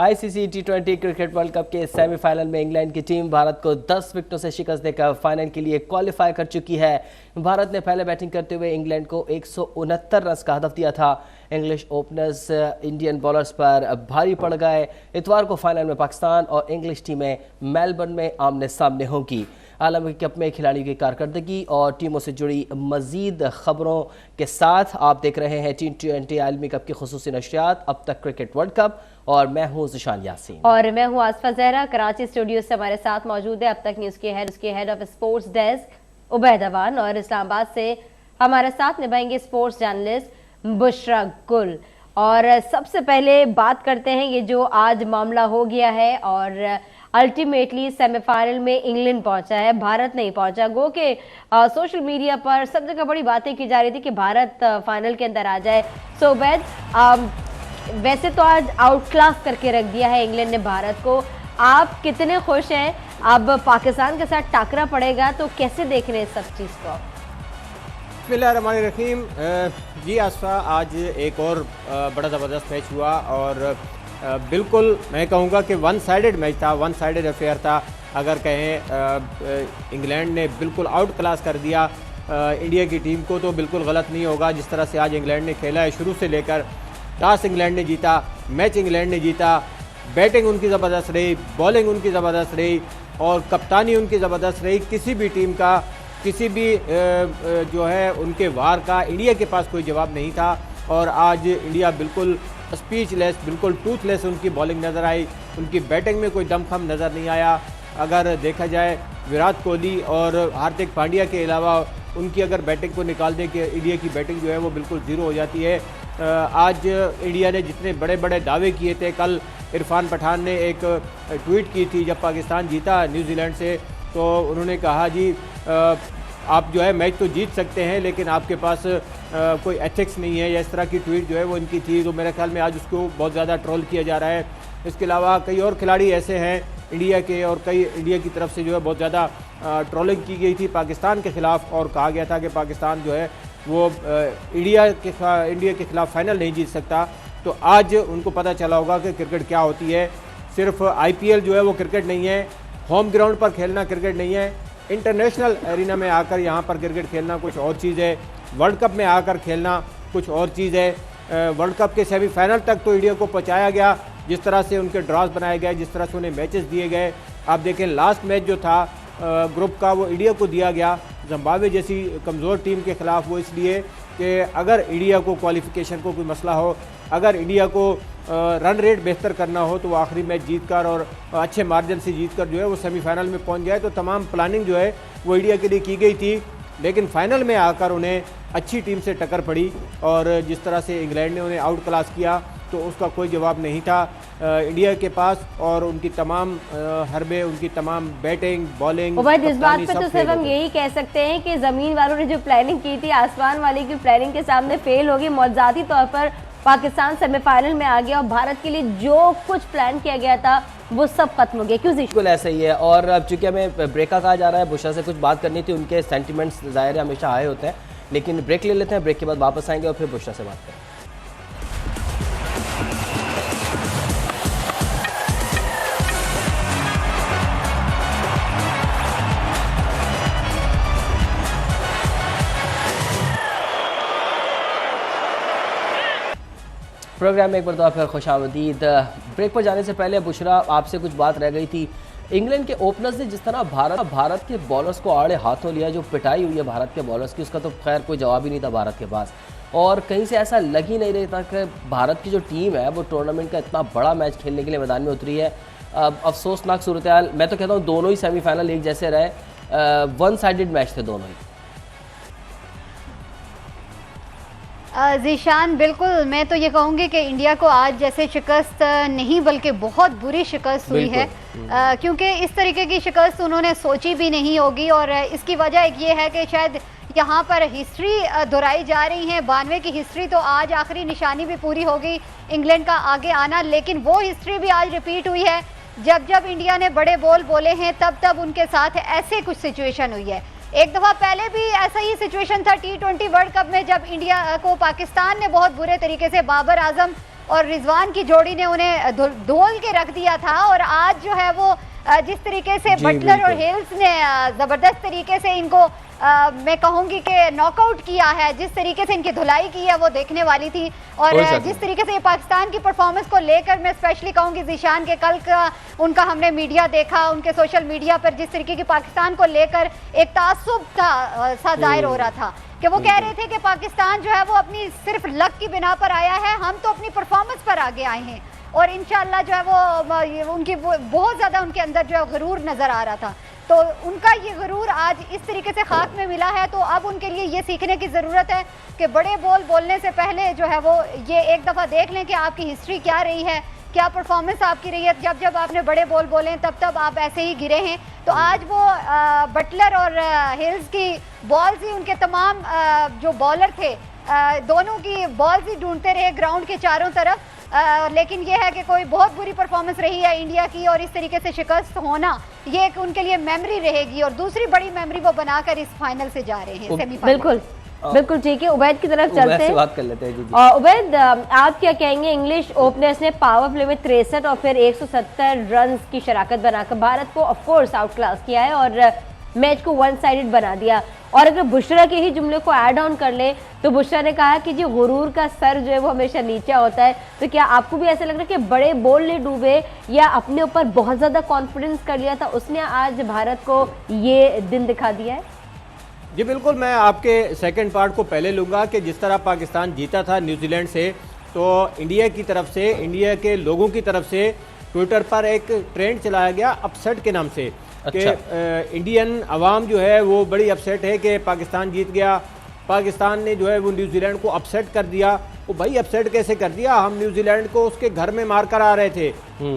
ICC टी20 cricket world cup के semifinal में England की टीम भारत को 10 विकेटों से शिकस्त देकर फाइनल के लिए क्वालिफाई कर चुकी है। भारत ने पहले बैटिंग करते हुए इंग्लैंड को 169 रन का हदफ दिया था। इंग्लिश ओपनर्स इंडियन बॉलर्स पर भारी पड़ गए। इतवार को फाइनल में पाकिस्तान और इंग्लिश टीमें मेलबर्न में आमने सामने होंगी। आलमी कप में खिलाड़ियों की कारकर्दगी और टीमों से जुड़ी मजीद खबरों के साथ आप देख रहे हैं टी20 आलमी कप की खुसूसी नशरियात अब तक क्रिकेट वर्ल्ड कप, और मैं हूं ज़िशान यासीन और मैं हूं आसफा ज़हरा। कराची स्टूडियो से हमारे साथ मौजूद है अब तक न्यूज़ के head of sports desk Ubaid Awan, और इस्लामाबाद से हमारे साथ निभाएंगे स्पोर्ट्स जर्नलिस्ट बुशरा गुल। और सबसे पहले बात करते हैं ये जो आज मामला हो गया है और अल्टीमेटली सेमीफाइनल में इंग्लैंड पहुंचा है, भारत नहीं पहुंचा। गो के सोशल मीडिया पर सब जगह बड़ी बातें की जा रही थी कि भारत फाइनल के अंदर आ जाए। सो उबैद, वैसे तो आज आउट क्लास करके रख दिया है इंग्लैंड ने भारत को, आप कितने खुश हैं? अब पाकिस्तान के साथ टाकरा पड़ेगा तो कैसे देख रहे हैं सब चीज़ को? बिस्मिल्लाहिर्रहमानिर्रहीम। जी आसफा, आज एक और बड़ा ज़बरदस्त मैच हुआ और बिल्कुल मैं कहूँगा कि वन साइडेड मैच था, वन साइडेड अफेयर था। अगर कहें इंग्लैंड ने बिल्कुल आउट क्लास कर दिया इंडिया की टीम को तो बिल्कुल गलत नहीं होगा। जिस तरह से आज इंग्लैंड ने खेला है, शुरू से लेकर टॉस इंग्लैंड ने जीता, मैच इंग्लैंड ने जीता, बैटिंग उनकी ज़बरदस्त रही, बॉलिंग उनकी ज़बरदस्त रही और कप्तानी उनकी ज़बरदस्त रही। किसी भी टीम का, किसी भी जो है उनके वार का इंडिया के पास कोई जवाब नहीं था। और आज इंडिया बिल्कुल स्पीचलेस, बिल्कुल टूथलेस उनकी बॉलिंग नज़र आई, उनकी बैटिंग में कोई दमखम नज़र नहीं आया। अगर देखा जाए विराट कोहली और हार्दिक पांड्या के अलावा उनकी अगर बैटिंग को निकाल दें कि इंडिया की बैटिंग जो है वो बिल्कुल ज़ीरो हो जाती है। आज इंडिया ने जितने बड़े बड़े दावे किए थे, कल इरफान पठान ने एक ट्वीट की थी जब पाकिस्तान जीता न्यूजीलैंड से, तो उन्होंने कहा जी आप जो है मैच तो जीत सकते हैं लेकिन आपके पास कोई एथिक्स नहीं है, या इस तरह की ट्वीट जो है वो इनकी थी। तो मेरे ख्याल में आज उसको बहुत ज़्यादा ट्रोल किया जा रहा है। इसके अलावा कई और खिलाड़ी ऐसे हैं इंडिया के, और कई इंडिया की तरफ से जो है बहुत ज़्यादा ट्रोलिंग की गई थी पाकिस्तान के ख़िलाफ़, और कहा गया था कि पाकिस्तान जो है वो इंडिया के ख़िलाफ़ फाइनल नहीं जीत सकता। तो आज उनको पता चला होगा कि क्रिकेट क्या होती है। सिर्फ IPL जो है वो क्रिकेट नहीं है, होम ग्राउंड पर खेलना क्रिकेट नहीं है, इंटरनेशनल एरिना में आकर यहाँ पर क्रिकेट खेलना कुछ और चीज़ है, वर्ल्ड कप में आकर खेलना कुछ और चीज़ है। वर्ल्ड कप के सेमीफाइनल तक तो इंडिया को पहुँचाया गया, जिस तरह से उनके ड्रॉज बनाए गए, जिस तरह से उन्हें मैचेस दिए गए। आप देखें लास्ट मैच जो था ग्रुप का वो इंडिया को दिया गया जिम्बाब्वे जैसी कमज़ोर टीम के ख़िलाफ़, वो इसलिए कि अगर इंडिया को क्वालिफिकेशन को कोई मसला हो, अगर इंडिया को रन रेट बेहतर करना हो तो वो आखिरी मैच जीतकर और अच्छे मार्जिन से जीतकर जो है वो सेमीफाइनल में पहुंच जाए। तो तमाम प्लानिंग जो है वो इंडिया के लिए की गई थी, लेकिन फाइनल में आकर उन्हें अच्छी टीम से टक्कर पड़ी और जिस तरह से इंग्लैंड ने उन्हें आउट क्लास किया तो उसका कोई जवाब नहीं था इंडिया के पास। और उनकी तमाम हरबे, उनकी तमाम बैटिंग, बॉलिंग, इस बात पे तो सिर्फ हम यही कह सकते हैं कि ज़मीन वालों ने जो प्लानिंग की थी आसमान वाले की प्लानिंग के सामने फेल होगी। मौजूदी तौर पर पाकिस्तान सेमीफाइनल में आ गया और भारत के लिए जो कुछ प्लान किया गया था वो सब खत्म हो गया। क्यों? बिल्कुल ऐसा ही है। और अब चूंकि हमें ब्रेक का कहा जा रहा है, बुशरा से कुछ बात करनी थी, उनके सेंटिमेंट्स ज़ाहिर है हमेशा आए होते हैं, लेकिन ब्रेक ले लेते हैं, ब्रेक के बाद वापस आएंगे और फिर बुशरा से बात करें। प्रोग्राम में एक बार तो फिर खुशामदीद। ब्रेक पर जाने से पहले बुशरा, आपसे कुछ बात रह गई थी। इंग्लैंड के ओपनर्स ने जिस तरह भारत के बॉलर्स को आड़े हाथों लिया, जो पिटाई हुई है भारत के बॉलर्स की, उसका तो खैर कोई जवाब ही नहीं था भारत के पास। और कहीं से ऐसा लग ही नहीं रहा था कि भारत की जो टीम है वो टूर्नामेंट का इतना बड़ा मैच खेलने के लिए मैदान में उतरी है। अफसोसनाक सूरत हाल। मैं तो कहता हूँ दोनों ही सेमीफाइनल एक जैसे रहे, वन साइडेड मैच थे दोनों ही। ज़ीशान, बिल्कुल मैं तो ये कहूँगी कि इंडिया को आज जैसे शिकस्त नहीं बल्कि बहुत बुरी शिकस्त हुई है, क्योंकि इस तरीके की शिकस्त उन्होंने सोची भी नहीं होगी। और इसकी वजह एक ये है कि शायद यहाँ पर हिस्ट्री दोहराई जा रही है, 92 की हिस्ट्री, तो आज आखिरी निशानी भी पूरी होगी इंग्लैंड का आगे आना, लेकिन वो हिस्ट्री भी आज रिपीट हुई है। जब जब इंडिया ने बड़े बॉल बोले हैं तब तब उनके साथ ऐसे कुछ सिचुएशन हुई है। एक दफ़ा पहले भी ऐसा ही सिचुएशन था T20 वर्ल्ड कप में, जब इंडिया को पाकिस्तान ने बहुत बुरे तरीके से, बाबर आजम और रिजवान की जोड़ी ने उन्हें धोल के रख दिया था। और आज जो है वो जिस तरीके से बटलर और हेल्स ने जबरदस्त तरीके से इनको मैं कहूंगी कि नॉकआउट किया है, जिस तरीके से इनकी धुलाई की है वो देखने वाली थी। और जिस तरीके से ये पाकिस्तान की परफॉर्मेंस को लेकर मैं स्पेशली कहूंगी ज़ीशान के कल का उनका हमने मीडिया देखा, उनके सोशल मीडिया पर जिस तरीके की पाकिस्तान को लेकर एक तासुब सा जाहिर हो रहा था कि वो कह रहे थे कि पाकिस्तान जो है वो अपनी सिर्फ लक की बिना पर आया है, हम तो अपनी परफॉर्मेंस पर आगे आए हैं। और इंशाल्लाह जो है वो उनकी बहुत ज़्यादा उनके अंदर जो है गरूर नज़र आ रहा था। तो उनका ये गरूर आज इस तरीके से खाक में मिला है। तो अब उनके लिए ये सीखने की ज़रूरत है कि बड़े बॉल बोलने से पहले जो है वो ये एक दफ़ा देख लें कि आपकी हिस्ट्री क्या रही है, क्या परफॉर्मेंस आपकी रही है। जब जब आपने बड़े बॉल बोले तब तब आप ऐसे ही गिरे हैं। तो आज वो बटलर और हिल्स की बॉल्स ही उनके तमाम जो बॉलर थे दोनों की बॉल्स ही ढूंढते रहे ग्राउंड के चारों तरफ। लेकिन ये है कि कोई बहुत बुरी परफॉर्मेंस रही है इंडिया की और इस तरीके से शिकस्त होना ये एक उनके लिए मेमोरी रहेगी और दूसरी बड़ी मेमोरी वो बनाकर इस फाइनल से जा रहे हैं सेमीफाइनल। बिल्कुल बिल्कुल ठीक है, उबैद की तरफ चलते हैं, बात कर लेते हैं। जी उबैद, आप क्या कहेंगे? इंग्लिश ओपनर्स ने पावर प्ले में 63 और फिर 170 रन की शराकत बनाकर भारत को ऑफ कोर्स आउट क्लास किया है और मैच को वन साइडेड बना दिया। और अगर बुशरा के ही जुमले को ऐड ऑन कर ले तो बुशरा ने कहा कि जो गुरूर का सर जो है वो हमेशा नीचे होता है। तो क्या आपको भी ऐसा लग रहा है कि बड़े बॉल ने डूबे या अपने ऊपर बहुत ज्यादा कॉन्फिडेंस कर लिया था उसने आज भारत को ये दिन दिखा दिया है? जी बिल्कुल, मैं आपके सेकंड पार्ट को पहले लूँगा कि जिस तरह पाकिस्तान जीता था न्यूजीलैंड से, तो इंडिया की तरफ से, इंडिया के लोगों की तरफ से ट्विटर पर एक ट्रेंड चलाया गया अपसेट के नाम से। अच्छा। कि इंडियन अवाम जो है वो बड़ी अपसेट है कि पाकिस्तान जीत गया, पाकिस्तान ने जो है वो न्यूजीलैंड को अपसेट कर दिया। वो भाई अपसेट कैसे कर दिया? हम न्यूजीलैंड को उसके घर में मार कर आ रहे थे,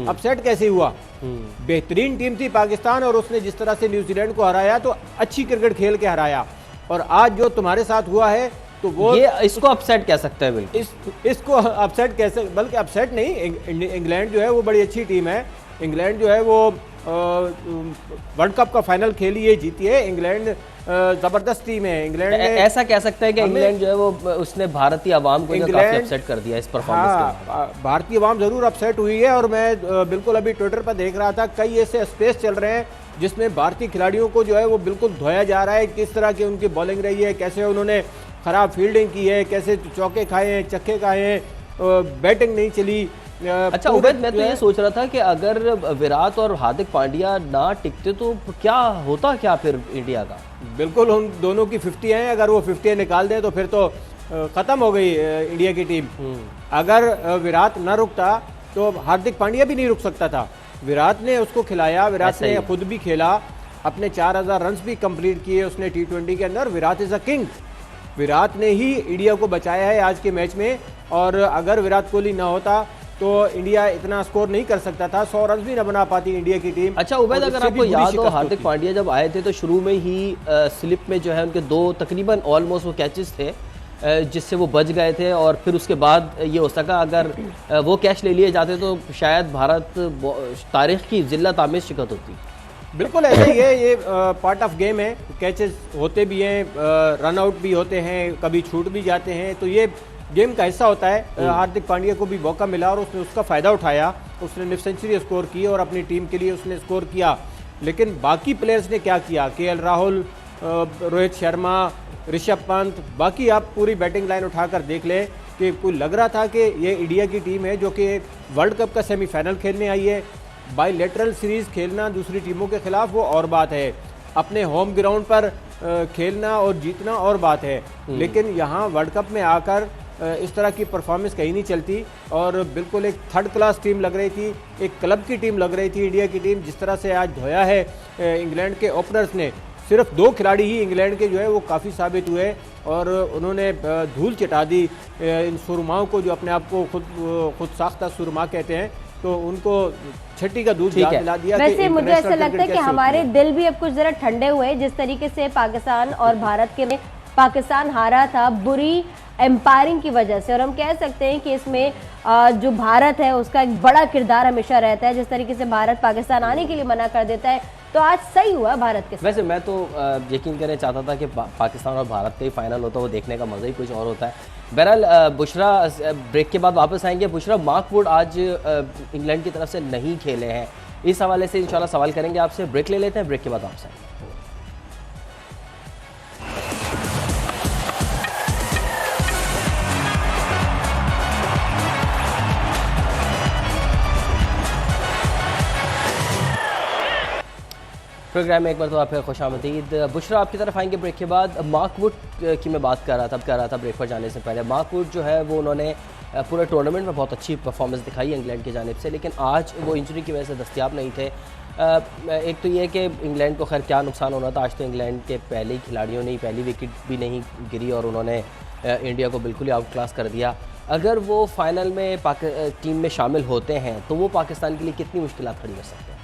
अपसेट कैसे हुआ? बेहतरीन टीम थी पाकिस्तान और उसने जिस तरह से न्यूजीलैंड को हराया तो अच्छी क्रिकेट खेल के हराया। और आज जो तुम्हारे साथ हुआ है तो वो ये इसको अपसेट कह सकते हैं। बिल्कुल इसको अपसेट कैसे, बल्कि अपसेट नहीं, इंग्लैंड जो है वो बड़ी अच्छी टीम है। इंग्लैंड जो है वो वर्ल्ड कप का फाइनल खेली है, जीती है। इंग्लैंड जबरदस्त टीम है। इंग्लैंड ने ऐसा कह सकते हैं कि इंग्लैंड जो है वो उसने भारतीय आवाम को काफी अपसेट कर दिया इस परफॉर्मेंस के। हाँ, भारतीय आवाम जरूर अपसेट हुई है। और मैं बिल्कुल अभी ट्विटर पर देख रहा था, कई ऐसे स्पेस चल रहे हैं जिसमें भारतीय खिलाड़ियों को जो है वो बिल्कुल धोया जा रहा है। किस तरह की उनकी बॉलिंग रही है, कैसे उन्होंने खराब फील्डिंग की है, कैसे चौके खाए हैं, छक्के खाए हैं, बैटिंग नहीं चली। अच्छा उबैद, मैं तो ये सोच रहा था कि अगर विराट और हार्दिक पांड्या ना टिकते तो क्या होता क्या फिर इंडिया का? बिल्कुल, उन दोनों की 50 हैं, अगर वो 50 निकाल दें तो फिर तो ख़त्म हो गई इंडिया की टीम। अगर विराट ना रुकता तो हार्दिक पांड्या भी नहीं रुक सकता था। विराट ने उसको खिलाया, विराट ने खुद भी खेला, अपने 4000 रन भी कंप्लीट किए उसने T20 के अंदर। Virat is a king. Virat ने ही इंडिया को बचाया है आज के मैच में। और अगर विराट कोहली ना होता तो इंडिया इतना स्कोर नहीं कर सकता था, 100 रन भी ना बना पाती इंडिया की टीम। अच्छा उबैद, अगर आपको याद हो हार्दिक पांड्या जब आए थे तो शुरू में ही स्लिप में जो है उनके 2 तकरीबन ऑलमोस्ट वो कैचेस थे जिससे वो बच गए थे। और फिर उसके बाद ये हो सका अगर वो कैच ले लिए जाते तो शायद भारत तारीख की जिल्लत आमेज शिकस्त होती। बिल्कुल ऐसा ही है, ये पार्ट ऑफ गेम है। कैचेस होते भी हैं, रन आउट भी होते हैं, कभी छूट भी जाते हैं, तो ये गेम का हिस्सा होता है। हार्दिक पांड्या को भी मौका मिला और उसने उसका फ़ायदा उठाया। उसने निफ सेंचुरी स्कोर की और अपनी टीम के लिए उसने स्कोर किया। लेकिन बाकी प्लेयर्स ने क्या किया? KL राहुल, रोहित शर्मा, ऋषभ पंत, बाकी आप पूरी बैटिंग लाइन उठाकर देख लें कि कोई लग रहा था कि ये इंडिया की टीम है जो कि वर्ल्ड कप का सेमीफाइनल खेलने आई है। बाईलेटरल सीरीज़ खेलना दूसरी टीमों के खिलाफ वो और बात है, अपने होम ग्राउंड पर खेलना और जीतना और बात है। लेकिन यहाँ वर्ल्ड कप में आकर इस तरह की परफॉर्मेंस कहीं नहीं चलती। और बिल्कुल एक थर्ड क्लास टीम लग रही थी, एक क्लब की टीम लग रही थी इंडिया की टीम। जिस तरह से आज धोया है इंग्लैंड के ओपनर्स ने, सिर्फ 2 खिलाड़ी ही इंग्लैंड के जो है वो काफ़ी साबित हुए और उन्होंने धूल चटा दी इन सुरमाओं को, जो अपने आप को खुद साख्ता सुरमा कहते हैं। तो उनको छठी का दूध दिला दिया। वैसे मुझे ऐसा लगता है कि हमारे दिल भी अब कुछ जरा ठंडे हुए जिस तरीके से पाकिस्तान और भारत के में पाकिस्तान हारा था बुरी एम्पायरिंग की वजह से। और हम कह सकते हैं कि इसमें जो भारत है उसका एक बड़ा किरदार हमेशा रहता है। जिस तरीके से भारत पाकिस्तान आने के लिए मना कर देता है तो आज सही हुआ भारत के साथ। वैसे मैं तो यकीन करना चाहता था कि पाकिस्तान और भारत का ही फाइनल होता, वो देखने का मज़ा ही कुछ और होता है। बहरहाल बुशरा ब्रेक के बाद वापस आएंगे। बुशरा, मार्क वुड आज इंग्लैंड की तरफ से नहीं खेले हैं, इस हवाले से इंशाल्लाह सवाल करेंगे आपसे। ब्रेक ले लेते हैं, ब्रेक के बाद वापस आएंगे। प्रोग्राम में एक बार तो आप खुशामदीद। बुशरा, आपकी तरफ आएंगे ब्रेक के बाद। मार्क वुड की मैं बात कर रहा था ब्रेक पर जाने से पहले। मार्क वुड जो है वो उन्होंने पूरे टूर्नामेंट में बहुत अच्छी परफॉर्मेंस दिखाई है इंग्लैंड की जानिब से, लेकिन आज वो इंजरी की वजह से दस्तियाब नहीं थे। एक तो ये कि इंग्लैंड को खैर क्या नुकसान होना था, आज तो इंग्लैंड के पहले ही खिलाड़ियों ने पहली विकेट भी नहीं गिरी और उन्होंने इंडिया को बिल्कुल ही आउट क्लास कर दिया। अगर वो फाइनल में टीम में शामिल होते हैं तो वो पाकिस्तान के लिए कितनी मुश्किलात खड़ी कर सकते हैं?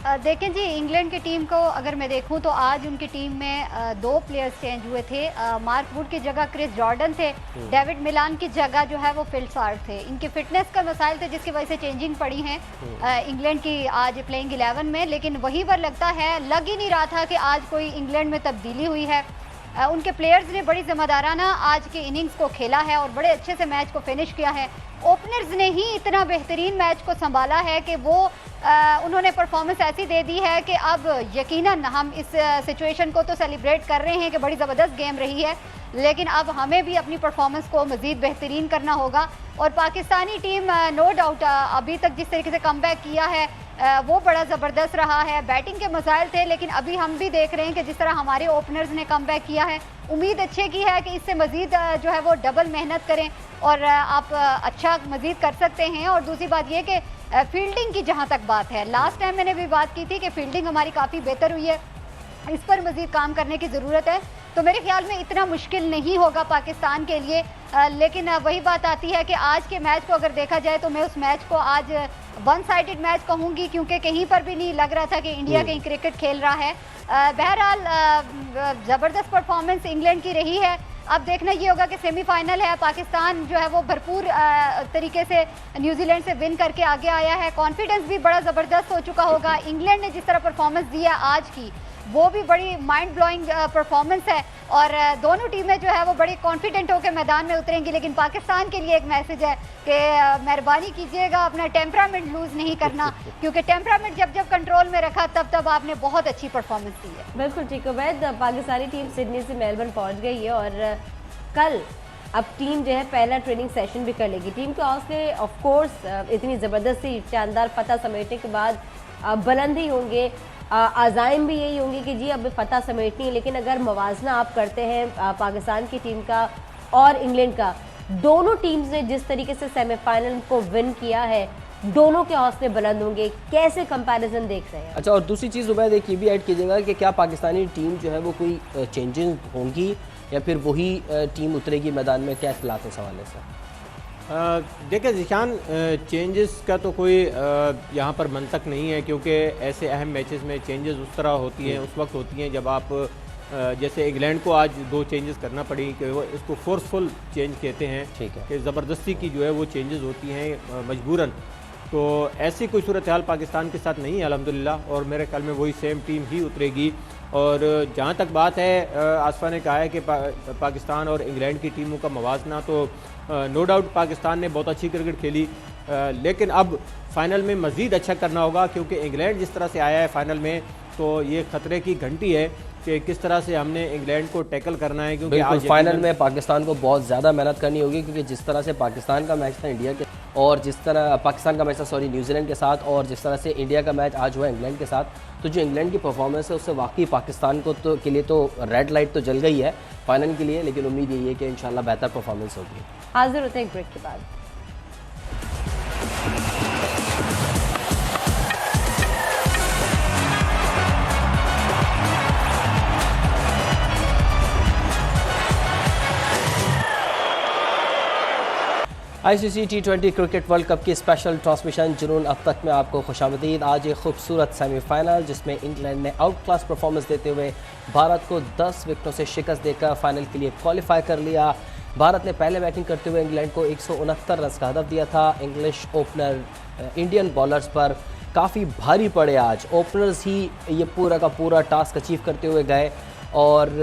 देखें जी, इंग्लैंड की टीम को अगर मैं देखूं तो आज उनकी टीम में 2 प्लेयर्स चेंज हुए थे। मार्क वुड की जगह क्रिस जॉर्डन थे, डेविड मिलान की जगह जो है वो फिल सार्ट थे। इनके फिटनेस का मसाइल थे जिसकी वजह से चेंजिंग पड़ी हैं इंग्लैंड की आज प्लेइंग 11 में, लेकिन वहीं पर लगता है लग ही नहीं रहा था कि आज कोई इंग्लैंड में तब्दीली हुई है। उनके प्लेयर्स ने बड़ी जिम्मेदाराना आज की इनिंग्स को खेला है और बड़े अच्छे से मैच को फिनिश किया है। ओपनर्स ने ही इतना बेहतरीन मैच को संभाला है कि वो उन्होंने परफॉर्मेंस ऐसी दे दी है कि अब यकीनन हम इस सिचुएशन को तो सेलिब्रेट कर रहे हैं कि बड़ी ज़बरदस्त गेम रही है, लेकिन अब हमें भी अपनी परफॉर्मेंस को मज़ीद बेहतरीन करना होगा। और पाकिस्तानी टीम नो डाउट अभी तक जिस तरीके से कमबैक किया है वो बड़ा ज़बरदस्त रहा है। बैटिंग के मसाइल थे, लेकिन अभी हम भी देख रहे हैं कि जिस तरह हमारे ओपनर्स ने कमबैक किया है, उम्मीद अच्छे की है कि इससे मज़ीद जो है वो डबल मेहनत करें और आप अच्छा मज़ीद कर सकते हैं। और दूसरी बात ये कि फील्डिंग की जहाँ तक बात है, लास्ट टाइम मैंने भी बात की थी कि फील्डिंग हमारी काफ़ी बेहतर हुई है, इस पर मज़ीद काम करने की ज़रूरत है। तो मेरे ख्याल में इतना मुश्किल नहीं होगा पाकिस्तान के लिए, लेकिन वही बात आती है कि आज के मैच को अगर देखा जाए तो मैं उस मैच को आज वन साइडेड मैच कहूँगी, क्योंकि कहीं पर भी नहीं लग रहा था कि इंडिया कहीं क्रिकेट खेल रहा है। बहरहाल ज़बरदस्त परफॉर्मेंस इंग्लैंड की रही है। अब देखना ये होगा कि सेमीफाइनल है, पाकिस्तान जो है वो भरपूर तरीके से न्यूजीलैंड से विन करके आगे आया है, कॉन्फिडेंस भी बड़ा ज़बरदस्त हो चुका होगा। इंग्लैंड ने जिस तरह परफॉर्मेंस दी है आज की, वो भी बड़ी माइंड ब्लोइंग परफॉर्मेंस है और दोनों टीमें जो है वो बड़ी कॉन्फिडेंट होकर मैदान में उतरेंगी। लेकिन पाकिस्तान के लिए एक मैसेज है कि मेहरबानी कीजिएगा अपना टेम्परामेंट लूज़ नहीं करना, क्योंकि टेम्परामेंट जब जब कंट्रोल में रखा तब आपने बहुत अच्छी परफॉर्मेंस दी है। बिल्कुल ठीक है वैद, पाकिस्तानी टीम सिडनी से मेलबर्न पहुंच गई है और कल अब टीम जो है पहला ट्रेनिंग सेशन भी कर लेगी। टीम के हौसले ऑफ कोर्स इतनी ज़बरदस्ती शानदार फतह समेटने के बाद बुलंद ही होंगे, आज़ाइम भी यही होंगे कि जी अब फतह समेटनी है। लेकिन अगर मवाजना आप करते हैं पाकिस्तान की टीम का और इंग्लैंड का, दोनों टीम्स ने जिस तरीके से सेमीफाइनल को विन किया है, दोनों के हौसले बुलंद होंगे। कैसे कंपैरिजन देख रहे हैं? अच्छा, और दूसरी चीज़ उबैद एक ये भी ऐड कीजिएगा कि क्या पाकिस्तानी टीम जो है वो कोई चेंजेस होंगी या फिर वही टीम उतरेगी मैदान में, क्या इख्तिलाफ है इस हवाले से? देखिए ज़िशान, चेंजेस का तो कोई यहाँ पर मंतक नहीं है, क्योंकि ऐसे अहम मैचेस में चेंजेस उस तरह होती हैं, उस वक्त होती हैं जब आप जैसे इंग्लैंड को आज 2 चेंजेस करना पड़ी कि वो इसको फोर्सफुल चेंज कहते हैं, ठीक है, कि ज़बरदस्ती की जो है वो चेंजेस होती हैं मजबूरन। तो ऐसी कोई सूरत हाल पाकिस्तान के साथ नहीं है अल्हम्दुलिल्लाह, और मेरे ख्याल में वही सेम टीम ही उतरेगी। और जहाँ तक बात है, आसफा ने कहा है कि पाकिस्तान और इंग्लैंड की टीमों का मवाजना, तो नो डाउट पाकिस्तान ने बहुत अच्छी क्रिकेट खेली, लेकिन अब फाइनल में मज़ीद अच्छा करना होगा, क्योंकि इंग्लैंड जिस तरह से आया है फाइनल में, तो ये ख़तरे की घंटी है कि किस तरह से हमने इंग्लैंड को टैकल करना है। क्योंकि आज फाइनल में पाकिस्तान को बहुत ज़्यादा मेहनत करनी होगी, क्योंकि जिस तरह से पाकिस्तान का मैच था इंडिया के, और जिस तरह पाकिस्तान का मैच था न्यूजीलैंड के साथ, और जिस तरह से इंडिया का मैच आज हुआ इंग्लैंड के साथ, तो जो इंग्लैंड की परफॉर्मेंस है उससे वाकई पाकिस्तान को तो के लिए तो रेड लाइट तो जल गई है फाइनल के लिए। लेकिन उम्मीद यही है कि इंशाल्लाह बेहतर परफॉर्मेंस होगी। हाजिर होते हैं एक ब्रेक के बाद। ICC T20 cricket world cup की स्पेशल ट्रांसमिशन जुनून अब तक में आपको खुशामदीद। आज एक खूबसूरत सेमीफाइनल जिसमें इंग्लैंड ने आउट क्लास परफॉर्मेंस देते हुए भारत को 10 विकेटों से शिकस्त देकर फाइनल के लिए क्वालिफाई कर लिया। भारत ने पहले बैटिंग करते हुए इंग्लैंड को 169 रन का हदफ दिया था। इंग्लिश ओपनर इंडियन बॉलर्स पर काफ़ी भारी पड़े। आज ओपनर्स ही ये पूरा का पूरा टास्क अचीव करते हुए गए और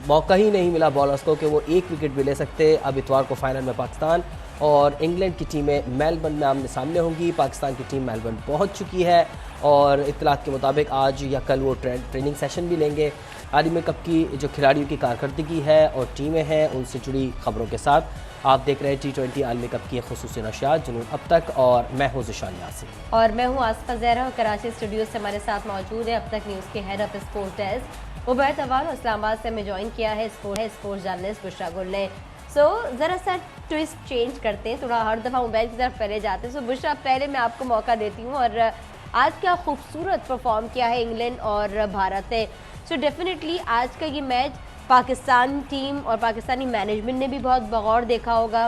मौका ही नहीं मिला बॉलर्स को कि वो एक विकेट भी ले सकते। अब इतवार को फाइनल में पाकिस्तान और इंग्लैंड की टीमें मेलबर्न में आमने सामने होंगी। पाकिस्तान की टीम मेलबर्न पहुंच चुकी है और इत्तलात के मुताबिक आज या कल वो ट्रेनिंग सेशन भी लेंगे। आलमी कप की जो खिलाड़ियों की कारकर्दगी है और टीमें हैं उनसे जुड़ी खबरों के साथ आप देख रहे हैं T20 आलमी कप की खुसूसी नशियात जुनून अब तक, और मैं हूँ ज़िशान यासिर और मैं हूँ आसफा ज़हरा और कराची स्टूडियो से हमारे साथ मौजूद है अब तक न्यूज़ के head of sports desk Ubaid Awan और इस्लामाबाद से हमें ज्वाइन किया है स्पोर्ट्स जर्नलिस्ट बुशरा गुल ने। सो ज़रा सा ट्विस्ट चेंज करते हैं, थोड़ा हर दफ़ा उबैद की तरफ पहले जाते हैं। सो बुशरा, पहले मैं आपको मौका देती हूँ और आज क्या खूबसूरत परफॉर्म किया है इंग्लैंड और भारत ने। सो डेफिनेटली आज का ये मैच पाकिस्तान टीम और पाकिस्तानी मैनेजमेंट ने भी बहुत बगौर देखा होगा।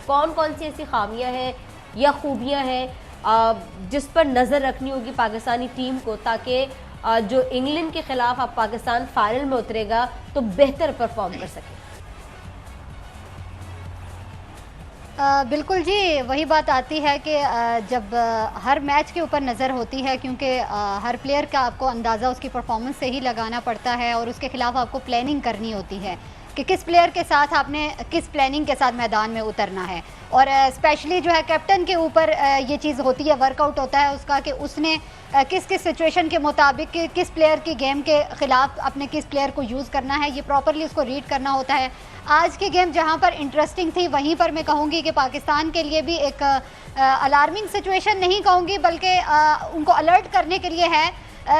कौन कौन सी ऐसी खामियां हैं या खूबियां हैं जिस पर नज़र रखनी होगी पाकिस्तानी टीम को, ताकि जो इंग्लैंड के खिलाफ अब पाकिस्तान फाइनल में उतरेगा तो बेहतर परफॉर्म कर सके। बिल्कुल जी, वही बात आती है कि जब हर मैच के ऊपर नज़र होती है, क्योंकि हर प्लेयर का आपको अंदाज़ा उसकी परफॉर्मेंस से ही लगाना पड़ता है और उसके ख़िलाफ़ आपको प्लानिंग करनी होती है कि किस प्लेयर के साथ आपने किस प्लानिंग के साथ मैदान में उतरना है। और स्पेशली जो है कैप्टन के ऊपर ये चीज़ होती है, वर्कआउट होता है उसका कि उसने किस किस सिचुएशन के मुताबिक किस प्लेयर की गेम के ख़िलाफ़ अपने किस प्लेयर को यूज़ करना है, ये प्रॉपरली उसको रीड करना होता है। आज की गेम जहां पर इंटरेस्टिंग थी वहीं पर मैं कहूँगी कि पाकिस्तान के लिए भी एक अलार्मिंग सिचुएशन नहीं कहूँगी बल्कि उनको अलर्ट करने के लिए है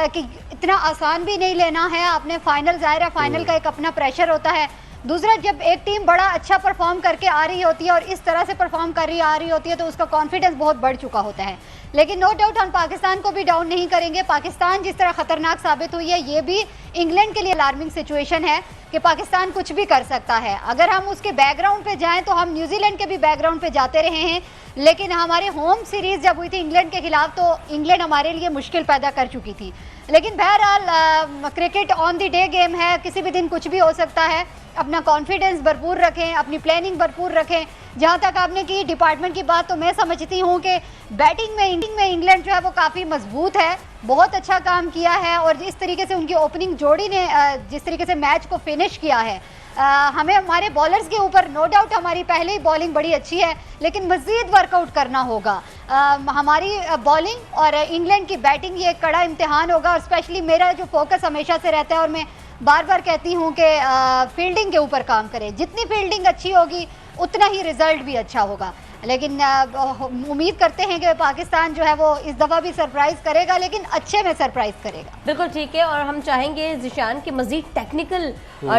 कि इतना आसान भी नहीं लेना है आपने। फाइनल ज़ाहिर है, फाइनल का एक अपना प्रेशर होता है। दूसरा, जब एक टीम बड़ा अच्छा परफॉर्म करके आ रही होती है और इस तरह से परफॉर्म कर आ रही होती है तो उसका कॉन्फिडेंस बहुत बढ़ चुका होता है। लेकिन नो डाउट हम पाकिस्तान को भी डाउन नहीं करेंगे। पाकिस्तान जिस तरह खतरनाक साबित हुई है, ये भी इंग्लैंड के लिए अलार्मिंग सिचुएशन है कि पाकिस्तान कुछ भी कर सकता है। अगर हम उसके बैकग्राउंड पे जाएं तो हम न्यूजीलैंड के भी बैकग्राउंड पे जाते रहे हैं, लेकिन हमारे होम सीरीज जब हुई थी इंग्लैंड के खिलाफ तो इंग्लैंड हमारे लिए मुश्किल पैदा कर चुकी थी। लेकिन बहरहाल cricket on the day game है, किसी भी दिन कुछ भी हो सकता है। अपना कॉन्फिडेंस भरपूर रखें, अपनी प्लानिंग भरपूर रखें। जहाँ तक आपने की डिपार्टमेंट की बात, तो मैं समझती हूँ कि बैटिंग में इंग्लैंड जो है वो काफ़ी मजबूत है, बहुत अच्छा काम किया है। और जिस तरीके से उनकी ओपनिंग जोड़ी ने जिस तरीके से मैच को फिनिश किया है, हमें हमारे बॉलर्स के ऊपर नो डाउट हमारी पहले ही बॉलिंग बड़ी अच्छी है, लेकिन मज़ीद वर्कआउट करना होगा। हमारी बॉलिंग और इंग्लैंड की बैटिंग ये एक कड़ा इम्तिहान होगा। और स्पेशली मेरा जो फोकस हमेशा से रहता है और मैं बार बार कहती हूँ कि फील्डिंग के ऊपर काम करें। जितनी फील्डिंग अच्छी होगी उतना ही रिजल्ट भी अच्छा होगा। लेकिन उम्मीद करते हैं कि पाकिस्तान जो है वो इस दफ़ा भी सरप्राइज करेगा, लेकिन अच्छे में सरप्राइज करेगा। बिल्कुल ठीक है, और हम चाहेंगे ज़िशान के मजीद टेक्निकल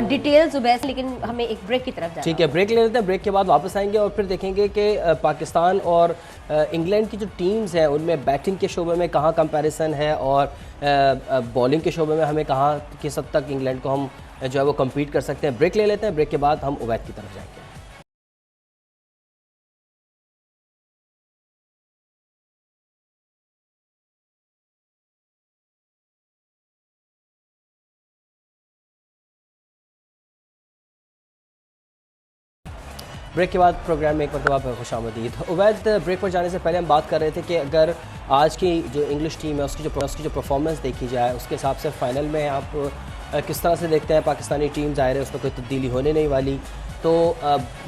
डिटेल्स उबैस, लेकिन हमें एक ब्रेक की तरफ जाना। ठीक है, ब्रेक ले लेते हैं। ब्रेक के बाद वापस आएंगे और फिर देखेंगे कि पाकिस्तान और इंग्लैंड की जो टीम्स हैं उनमें बैटिंग के शोबे में कहाँ कंपैरिजन है और बॉलिंग के शोबे में हमें कहाँ किस हद तक इंग्लैंड को हम जो है वो कम्पीट कर सकते हैं। ब्रेक ले लेते हैं, ब्रेक के बाद हम उबैद की तरफ जाएंगे। ब्रेक के बाद प्रोग्राम में एक मरतबा खुशामदीद। उबैद, ब्रेक पर जाने से पहले हम बात कर रहे थे कि अगर आज की जो इंग्लिश टीम है उसकी जो परफॉर्मेंस देखी जाए उसके हिसाब से फ़ाइनल में आप किस तरह से देखते हैं पाकिस्तानी टीम? ज़ाहिर है उसमें कोई तब्दीली होने नहीं वाली, तो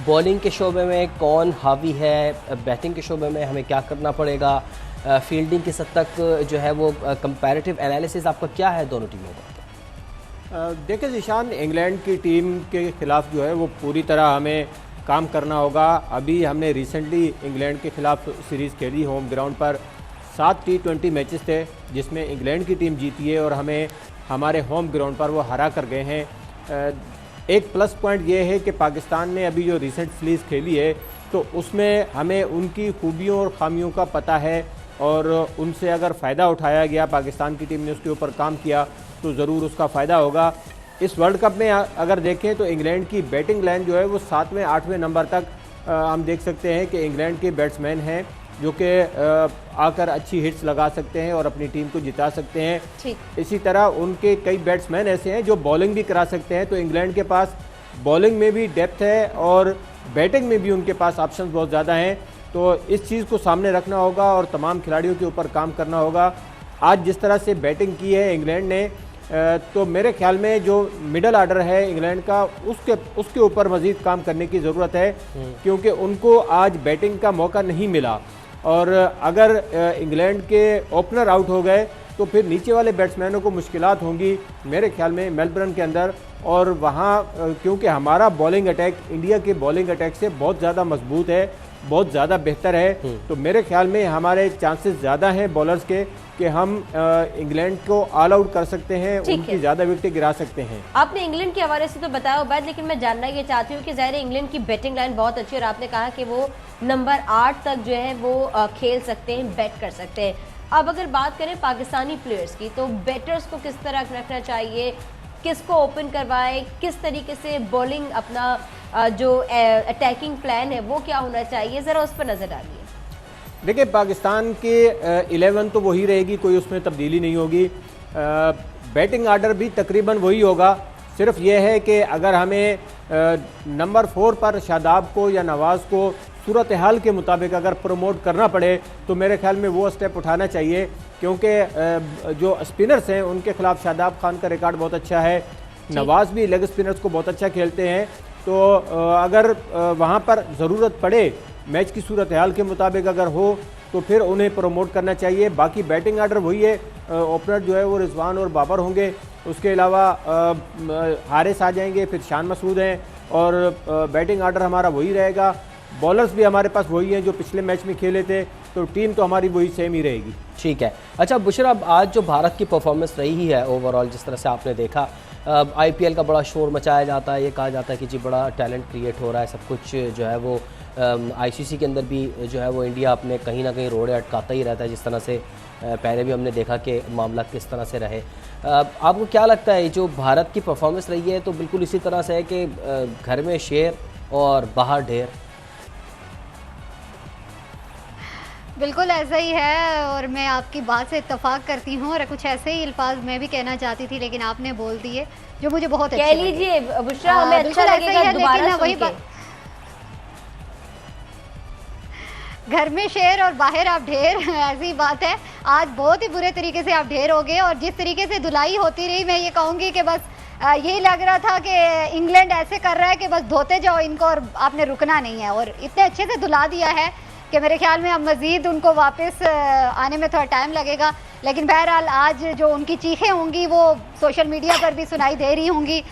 बॉलिंग के शोबे में कौन हावी है, बैटिंग के शोबे में हमें क्या करना पड़ेगा, फील्डिंग किस हद तक जो है वो कंपैरेटिव एनालिसिस आपका क्या है दोनों टीमों का? देखिए ज़िशान, इंग्लैंड की टीम के ख़िलाफ़ जो है वो पूरी तरह हमें काम करना होगा। अभी हमने रिसेंटली इंग्लैंड के ख़िलाफ़ सीरीज़ खेली होम ग्राउंड पर। 7 T20 मैचेस थे जिसमें इंग्लैंड की टीम जीती है और हमें हमारे होम ग्राउंड पर वो हरा कर गए हैं। एक प्लस पॉइंट ये है कि पाकिस्तान ने अभी जो रिसेंट सीरीज़ खेली है तो उसमें हमें उनकी खूबियों और खामियों का पता है और उनसे अगर फ़ायदा उठाया गया, पाकिस्तान की टीम ने उसके ऊपर काम किया तो ज़रूर उसका फ़ायदा होगा। इस वर्ल्ड कप में अगर देखें तो इंग्लैंड की बैटिंग लाइन जो है वो 7वें 8वें नंबर तक हम देख सकते हैं कि इंग्लैंड के बैट्समैन हैं जो कि आकर अच्छी हिट्स लगा सकते हैं और अपनी टीम को जिता सकते हैं। इसी तरह उनके कई बैट्समैन ऐसे हैं जो बॉलिंग भी करा सकते हैं। तो इंग्लैंड के पास बॉलिंग में भी डेप्थ है और बैटिंग में भी उनके पास ऑप्शंस बहुत ज़्यादा हैं। तो इस चीज़ को सामने रखना होगा और तमाम खिलाड़ियों के ऊपर काम करना होगा। आज जिस तरह से बैटिंग की है इंग्लैंड ने, तो मेरे ख्याल में जो मिडल ऑर्डर है इंग्लैंड का उसके ऊपर मज़ीद काम करने की ज़रूरत है, क्योंकि उनको आज बैटिंग का मौका नहीं मिला। और अगर इंग्लैंड के ओपनर आउट हो गए तो फिर नीचे वाले बैट्समैनों को मुश्किलात होंगी मेरे ख्याल में मेलबर्न के अंदर। और वहाँ क्योंकि हमारा बॉलिंग अटैक इंडिया के बॉलिंग अटैक से बहुत ज़्यादा मजबूत है, बहुत ज़्यादा बेहतर है, तो मेरे ख्याल में हमारे चांसेस ज़्यादा हैं बॉलर्स के कि हम इंग्लैंड को ऑल आउट कर सकते हैं, उनकी ज़्यादा विकेटें गिरा सकते हैं। आपने इंग्लैंड के हवाले से तो बताया बात, लेकिन मैं जानना ये चाहती हूँ कि ज़ाहिर इंग्लैंड की बैटिंग लाइन बहुत अच्छी है और आपने कहा कि वो नंबर 8 तक जो है वो खेल सकते हैं, बैट कर सकते हैं। अब अगर बात करें पाकिस्तानी प्लेयर्स की, तो बैटर्स को किस तरह रखना चाहिए, किसको ओपन करवाए, किस तरीके से बॉलिंग अपना जो अटैकिंग प्लान है वो क्या होना चाहिए, ज़रा उस पर नज़र डालिए। देखिए, पाकिस्तान के 11 तो वही रहेगी, कोई उसमें तब्दीली नहीं होगी। बैटिंग आर्डर भी तकरीबन वही होगा, सिर्फ ये है कि अगर हमें नंबर 4 पर शादाब को या नवाज़ को सूरत हाल के मुताबिक अगर प्रमोट करना पड़े तो मेरे ख्याल में वो स्टेप उठाना चाहिए, क्योंकि जो स्पिनर्स हैं उनके खिलाफ शादाब खान का रिकॉर्ड बहुत अच्छा है, नवाज़ भी लेग स्पिनर्स को बहुत अच्छा खेलते हैं। तो अगर वहाँ पर ज़रूरत पड़े मैच की सूरत हाल के मुताबिक अगर हो तो फिर उन्हें प्रमोट करना चाहिए। बाकी बैटिंग आर्डर वही है, ओपनर जो है वो रिजवान और बाबर होंगे, उसके अलावा हारिस आ जाएंगे, फिर शान मसूद हैं, और बैटिंग आर्डर हमारा वही रहेगा। बॉलर्स भी हमारे पास वही हैं जो पिछले मैच में खेले थे, तो टीम तो हमारी वही सेम ही रहेगी। ठीक है। अच्छा बुशरा, अब आज जो भारत की परफॉर्मेंस रही ही है ओवरऑल, जिस तरह से आपने देखा, IPL का बड़ा शोर मचाया जाता है, ये कहा जाता है कि जी बड़ा टैलेंट क्रिएट हो रहा है, सब कुछ जो है वो ICC के अंदर भी जो है वो इंडिया अपने कहीं ना कहीं रोड़े अटकाता ही रहता है, जिस तरह से पहले भी हमने देखा कि मामला किस तरह से रहे। आपको क्या लगता है जो भारत की परफॉर्मेंस रही है तो बिल्कुल इसी तरह से है कि घर में शेर और बाहर ढेर? बिल्कुल ऐसा ही है, और मैं आपकी बात से इत्तेफाक करती हूँ, और कुछ ऐसे ही अल्फाज मैं भी कहना चाहती थी लेकिन आपने बोल दिए जो मुझे बहुत अच्छे कह लीजिए बुशरा, हमें अच्छा लगेगा दोबारा वही बात, घर में शेर और बाहर आप ढेर, ऐसी बात है। आज बहुत ही बुरे तरीके से आप ढेर हो गए, और जिस तरीके से धुलाई होती रही, मैं ये कहूँगी कि बस यही लग रहा था कि इंग्लैंड ऐसे कर रहा है कि बस धोते जाओ इनको और आपने रुकना नहीं है, और इतने अच्छे से धुला दिया है कि मेरे ख्याल में अब मज़ीद उनको वापस आने में थोड़ा टाइम लगेगा। लेकिन बहरहाल आज जो उनकी चीखें होंगी वो सोशल मीडिया पर भी सुनाई दे रही होंगी।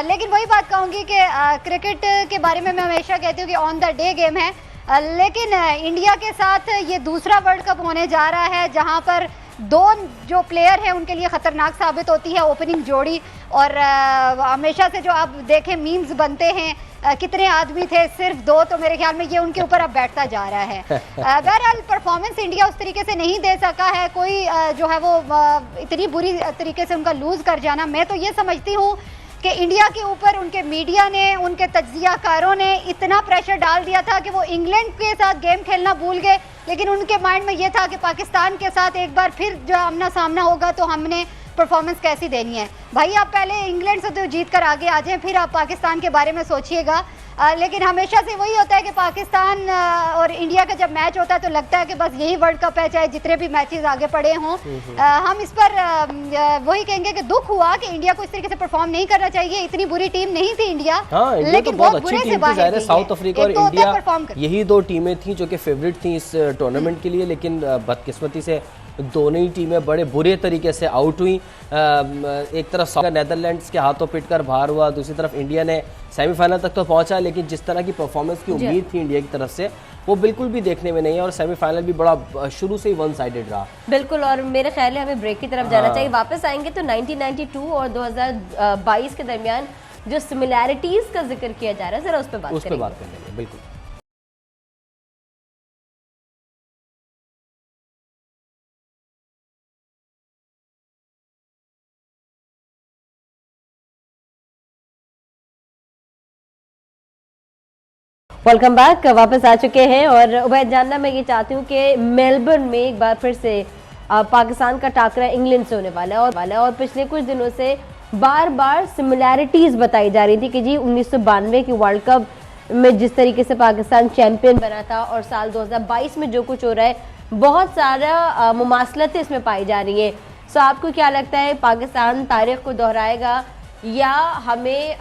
लेकिन वही बात कहूँगी कि क्रिकेट के बारे में मैं हमेशा कहती हूँ कि ऑन द डे गेम है, लेकिन इंडिया के साथ ये दूसरा वर्ल्ड कप होने जा रहा है जहाँ पर दो जो प्लेयर हैं उनके लिए ख़तरनाक साबित होती है ओपनिंग जोड़ी। और हमेशा से जो आप देखें मीम्स बनते हैं, कितने आदमी थे, सिर्फ 2, तो मेरे ख्याल में ये उनके ऊपर अब बैठता जा रहा है। बहरहाल परफॉर्मेंस इंडिया उस तरीके से नहीं दे सका है, कोई जो है वो इतनी बुरी तरीके से उनका लूज़ कर जाना, मैं तो ये समझती हूँ कि इंडिया के ऊपर उनके मीडिया ने, उनके तज्जियाकारों ने इतना प्रेशर डाल दिया था कि वो इंग्लैंड के साथ गेम खेलना भूल गए, लेकिन उनके माइंड में ये था कि पाकिस्तान के साथ एक बार फिर जो आमना सामना होगा तो हमने परफॉर्मेंस कैसी देनी है। भाई आप पहले इंग्लैंड से तो जीत कर आगे आ जाएं, फिर आप पाकिस्तान के बारे में सोचिएगा। लेकिन हमेशा से वही होता है कि पाकिस्तान और इंडिया का जब मैच होता है तो लगता है कि बस यही वर्ल्ड कप है, चाहे जितने भी मैचेस आगे पड़े हों। हम इस पर वही कहेंगे कि दुख हुआ कि इंडिया को इस तरीके से परफॉर्म नहीं करना चाहिए, इतनी बुरी टीम नहीं थी इंडिया। हाँ, इंडिया लेकिन तो बहुत अच्छी टीम थी, ज़ाहिर है साउथ अफ्रीका और इंडिया यही 2 टीमें थी जो कि फेवरेट थी इस टूर्नामेंट के लिए, लेकिन बदकिस्मती से दोनों ही टीमें बड़े बुरे तरीके से आउट हुई। एक तरफ नेदरलैंड्स के हाथों पिटकर बाहर हुआ, दूसरी तरफ इंडिया ने सेमीफाइनल तक तो पहुंचा, लेकिन जिस तरह की परफॉर्मेंस की उम्मीद थी इंडिया की तरफ से वो बिल्कुल भी देखने में नहीं है, और सेमीफाइनल भी बड़ा शुरू से ही 1 साइडेड रहा। बिल्कुल, और मेरे ख्याल है हमें ब्रेक की तरफ जाना चाहिए। वापस आएंगे तो 1992 और 2022 के दरमियान जो सिमिलैरिटीज का जिक्र किया जा रहा है, जरा उस पर बात करेंगे। बिल्कुल। वेलकम बैक, वापस आ चुके हैं, और उबैद जानना मैं ये चाहती हूँ कि मेलबर्न में एक बार फिर से पाकिस्तान का टाकरा इंग्लैंड से होने वाला है, और पिछले कुछ दिनों से बार बार सिमिलैरिटीज़ बताई जा रही थी कि जी 1992 की वर्ल्ड कप में जिस तरीके से पाकिस्तान चैंपियन बना था और साल 2022 में जो कुछ हो रहा है, बहुत सारा मुमासलतें इसमें पाई जा रही हैं। सो आपको क्या लगता है, पाकिस्तान तारीख को दोहराएगा या हमें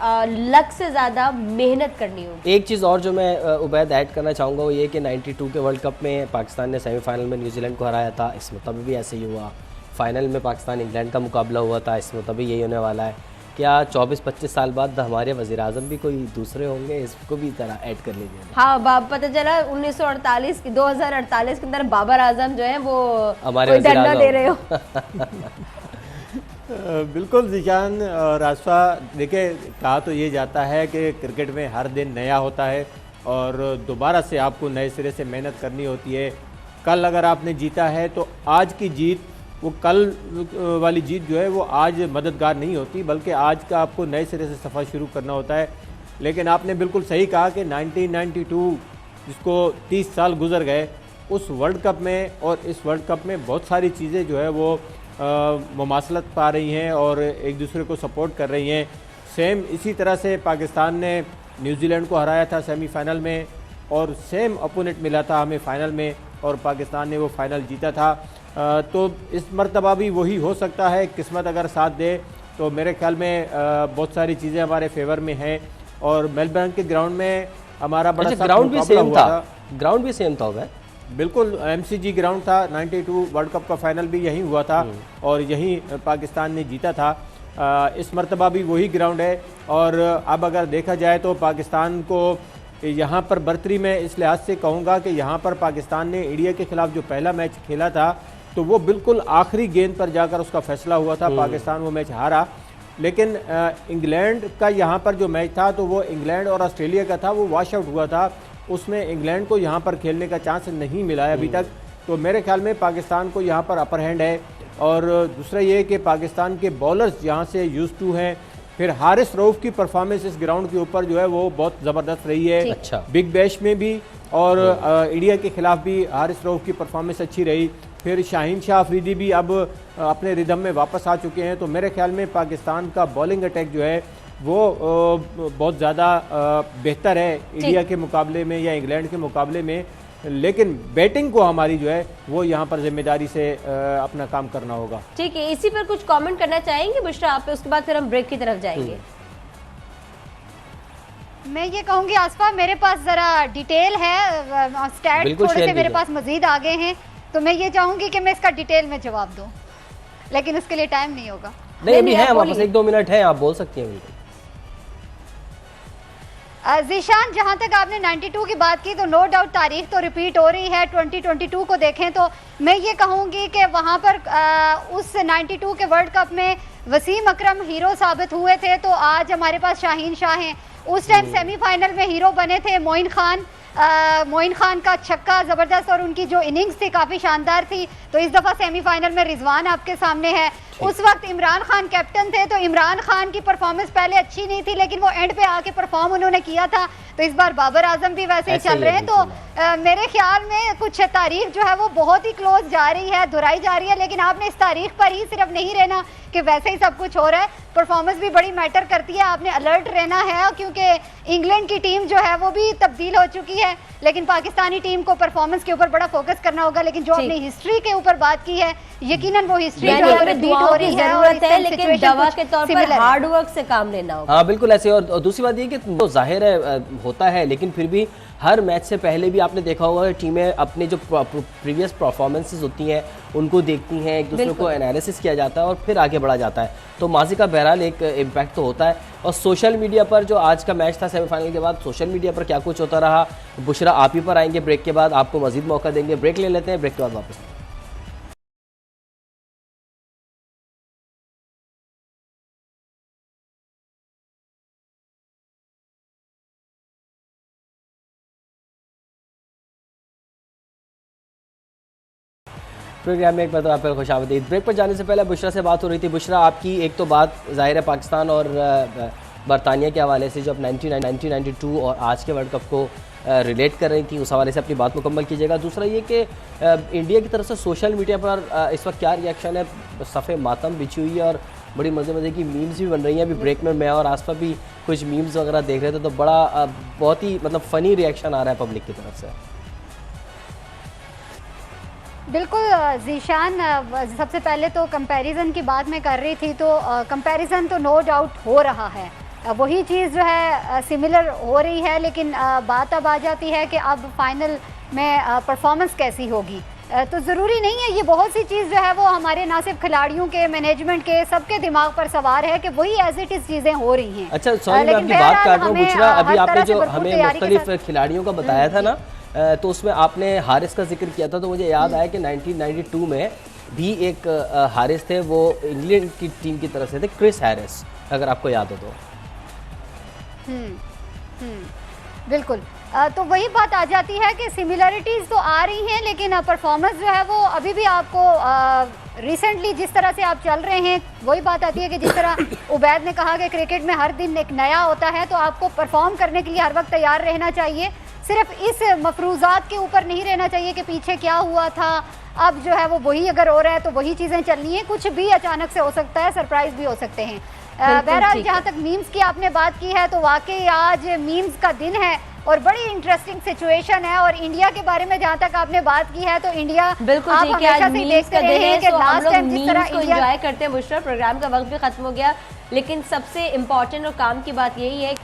लक से ज़्यादा मेहनत करनी होगी? एक चीज़ और जो मैं उबैद ऐड करना चाहूँगा वो ये कि 92 के वर्ल्ड कप में पाकिस्तान ने सेमीफाइनल में न्यूजीलैंड को हराया था, इस मुताबिक भी ऐसे ही हुआ। फाइनल में पाकिस्तान इंग्लैंड का मुकाबला हुआ था, इस मुताबिक यही होने वाला है। क्या 24-25 साल बाद हमारे वज़ीर आज़म भी कोई दूसरे होंगे? इसको भी तरह ऐड कर लीजिए। हाँ, पता चला 2048 के अंदर बाबर आजम जो है वो हमारे धरना दे रहे हो। बिल्कुल जीशान और आसफा, देखिए कहा तो ये जाता है कि क्रिकेट में हर दिन नया होता है और दोबारा से आपको नए सिरे से मेहनत करनी होती है। कल अगर आपने जीता है तो आज की जीत, वो कल वाली जीत जो है वो आज मददगार नहीं होती, बल्कि आज का आपको नए सिरे से सफ़र शुरू करना होता है। लेकिन आपने बिल्कुल सही कहा कि 1992 जिसको 30 साल गुजर गए, उस वर्ल्ड कप में और इस वर्ल्ड कप में बहुत सारी चीज़ें जो है वो मुमासलत पा रही हैं और एक दूसरे को सपोर्ट कर रही हैं। सेम इसी तरह से पाकिस्तान ने न्यूजीलैंड को हराया था सेमीफाइनल में और सेम अपोनेंट मिला था हमें फ़ाइनल में और पाकिस्तान ने वो फ़ाइनल जीता था। तो इस मरतबा भी वही हो सकता है, किस्मत अगर साथ दे तो मेरे ख्याल में बहुत सारी चीज़ें हमारे फेवर में हैं। और मेलबर्न के ग्राउंड में हमारा बड़ा ग्राउंड भी सेम था, ग्राउंड भी सेम था वह, बिल्कुल MCG ग्राउंड था। 92 वर्ल्ड कप का फाइनल भी यहीं हुआ था और यहीं पाकिस्तान ने जीता था। इस मरतबा भी वही ग्राउंड है। और अब अगर देखा जाए तो पाकिस्तान को यहाँ पर बर्तरी में इस लिहाज से कहूँगा कि यहाँ पर पाकिस्तान ने इंडिया के खिलाफ जो पहला मैच खेला था तो वो बिल्कुल आखिरी गेंद पर जाकर उसका फैसला हुआ था, पाकिस्तान वो मैच हारा। लेकिन इंग्लैंड का यहाँ पर जो मैच था तो वो इंग्लैंड और ऑस्ट्रेलिया का था, वो वॉश आउट हुआ था, उसमें इंग्लैंड को यहाँ पर खेलने का चांस नहीं मिला है अभी तक। तो मेरे ख्याल में पाकिस्तान को यहाँ पर अपर हैंड है। और दूसरा ये कि पाकिस्तान के बॉलर्स यहाँ से यूज़ टू हैं। फिर हारिस रऊफ की परफॉर्मेंस इस ग्राउंड के ऊपर जो है वो बहुत ज़बरदस्त रही है। अच्छा। बिग बैश में भी और इंडिया के खिलाफ भी हारिस रऊफ की परफॉर्मेंस अच्छी रही। फिर शाहीन शाह अफरीदी भी अब अपने रिदम में वापस आ चुके हैं। तो मेरे ख्याल में पाकिस्तान का बॉलिंग अटैक जो है वो बहुत ज़्यादा बेहतर है इंडिया के मुकाबले में या इंग्लैंड के मुकाबले में। लेकिन बैटिंग को हमारी जो है वो यहाँ पर जिम्मेदारी से अपना काम करना होगा। ठीक है, इसी पर कुछ कमेंट करना चाहेंगे बुशरा आप, उसके बाद फिर हम ब्रेक की तरफ जाएंगे। मैं ये कहूंगी आसफा, मेरे पास जरा डिटेल है, स्टैट थोड़े से मेरे पास मजीद आ गए हैं, तो मैं ये चाहूंगी कि मैं इसका डिटेल में जवाब दूं, लेकिन उसके लिए टाइम नहीं होगा। नहीं, अभी है हमारे पास 1-2 मिनट है, आप बोल सकती हैं बिल्कुल। जीशान, जहां तक आपने 92 की बात की तो नो डाउट तारीख तो रिपीट हो रही है। 2022 को देखें तो मैं ये कहूंगी कि वहां पर उस 92 के वर्ल्ड कप में वसीम अकरम हीरो साबित हुए थे, तो आज हमारे पास शाहीन शाह हैं। उस टाइम सेमीफाइनल में हीरो बने थे मोइन खान का छक्का ज़बरदस्त और उनकी जो इनिंग्स थी काफ़ी शानदार थी। तो इस दफ़ा सेमीफाइनल में रिजवान आपके सामने है। उस वक्त इमरान खान कैप्टन थे, तो इमरान खान की परफॉर्मेंस पहले अच्छी नहीं थी, लेकिन वो एंड पे आके परफॉर्म उन्होंने किया था। तो इस बार बाबर आजम भी वैसे ही चल रहे हैं। तो मेरे ख्याल में कुछ तारीख जो है वो बहुत ही क्लोज जा रही है, दोहराई जा रही है। लेकिन आपने इस तारीख पर ही सिर्फ नहीं रहना कि वैसे ही सब कुछ हो रहा है, परफॉर्मेंस भी बड़ी मैटर करती है। आपने अलर्ट रहना है क्योंकि इंग्लैंड की टीम जो है वो भी तब्दील हो चुकी है, लेकिन पाकिस्तानी टीम को परफॉर्मेंस के ऊपर बड़ा फोकस करना होगा। लेकिन जो आपने हिस्ट्री के ऊपर बात की है, यकीनन वो हिस्ट्री जो है रिपीट हो रही है और है, लेकिन दवा के तौर पर हार्ड वर्क से काम लेना होगा। हाँ बिल्कुल ऐसे। और दूसरी बात ये कि तो जाहिर है होता है, लेकिन फिर भी हर मैच से पहले भी आपने देखा होगा कि टीमें अपने जो प्रीवियस परफॉर्मेंसेस होती हैं उनको देखती हैं, एक दूसरे को एनालिसिस किया जाता है और फिर आगे बढ़ा जाता है। तो माजी का बहरहाल एक इम्पैक्ट तो होता है। और सोशल मीडिया पर जो आज का मैच था सेमीफाइनल के बाद, सोशल मीडिया पर क्या कुछ होता रहा, बुशरा आप ही पर आएंगे ब्रेक के बाद, आपको मजीद मौका देंगे। ब्रेक ले लेते हैं, ब्रेक के बाद वापस। प्रोग्राम में एक बार तो आप पर खुशामदीद। ब्रेक पर जाने से पहले बुशरा से बात हो रही थी। बुशरा, आपकी एक तो बात जाहिर है पाकिस्तान और बरतानिया के हवाले से, जो आप 1992 और आज के वर्ल्ड कप को रिलेट कर रही थी, उस हवाले से अपनी बात मुकम्मल कीजिएगा। दूसरा ये कि इंडिया की तरफ से सोशल मीडिया पर इस वक्त क्या रिएक्शन है? सफ़े मातम बिछी हुई है और बड़ी मज़े की मीम्स भी बन रही हैं। अभी ब्रेक में मैं और आसपास भी कुछ मीम्स वगैरह देख रहे थे, तो बड़ा बहुत ही मतलब फ़नी रिएक्शन आ रहा है पब्लिक की तरफ से। बिल्कुल जीशान, सबसे पहले तो कंपैरिजन की बात मैं कर रही थी, तो कंपैरिजन तो नो डाउट हो रहा है, वही चीज़ जो है सिमिलर हो रही है, लेकिन बात अब आ जाती है कि अब फाइनल में परफॉर्मेंस कैसी होगी। तो ज़रूरी नहीं है, ये बहुत सी चीज़ जो है वो हमारे ना सिर्फ खिलाड़ियों के, मैनेजमेंट के, सबके दिमाग पर सवार है कि वही एज इट इज़ चीज़ें हो रही हैं। अच्छा सॉरी मैं आपकी बात काट रहा हूँ बुशरा, अभी आपने जो हमें मुख्तलिफ खिलाड़ियों का बताया था ना, तो उसमें आपने हारिस का जिक्र किया था, तो मुझे याद आया कि 1992 में भी एक हारिस थे, वो इंग्लैंड की टीम की तरफ से थे, क्रिस हैरिस, अगर आपको याद हो तो। बिल्कुल, तो वही बात आ जाती है कि सिमिलरिटीज़ तो आ रही हैं, लेकिन परफॉर्मेंस जो है वो अभी भी आपको रिसेंटली जिस तरह से आप चल रहे हैं, वही बात आती है कि जिस तरह उबैद ने कहा कि क्रिकेट में हर दिन एक नया होता है, तो आपको परफॉर्म करने के लिए हर वक्त तैयार रहना चाहिए। सिर्फ इस मफरूज़ात के ऊपर नहीं रहना चाहिए कि पीछे क्या हुआ था, अब जो है वो वही अगर हो रहा है तो वही चीज़ें चलनी है, कुछ भी अचानक से हो सकता है, सरप्राइज भी हो सकते हैं। बहरहाल जहाँ तक मीम्स की आपने बात की है, तो वाकई आज मीम्स का दिन है और बड़ी इंटरेस्टिंग सिचुएशन है। और इंडिया के बारे में जहाँ तक आपने बात की है, तो इंडिया बिल्कुल आप ठीक है, हमेशा आज से मीम्स देखते का रहे दिन है, हैं कि तो हम लास्ट लोग टाइम जिस तरह मीम्स को इंडिया एंजॉय करते हैं। बुशरा, प्रोग्राम का वक्त भी खत्म हो गया, लेकिन सबसे इम्पॉर्टेंट और काम की बात यही है,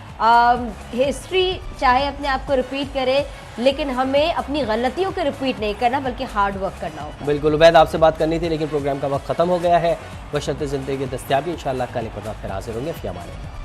हिस्ट्री चाहे अपने आप को रिपीट करे, लेकिन हमें अपनी गलतियों को रिपीट नहीं करना, बल्कि हार्ड वर्क करना होगा। बिल्कुल उबैद, आपसे बात करनी थी, लेकिन प्रोग्राम का वक्त खत्म हो गया है। बशर्ते ज़िंदगी दस्तयाबी, इंशाल्लाह कल एक बार फिर हाजिर होंगे। फ़ी अमान अल्लाह।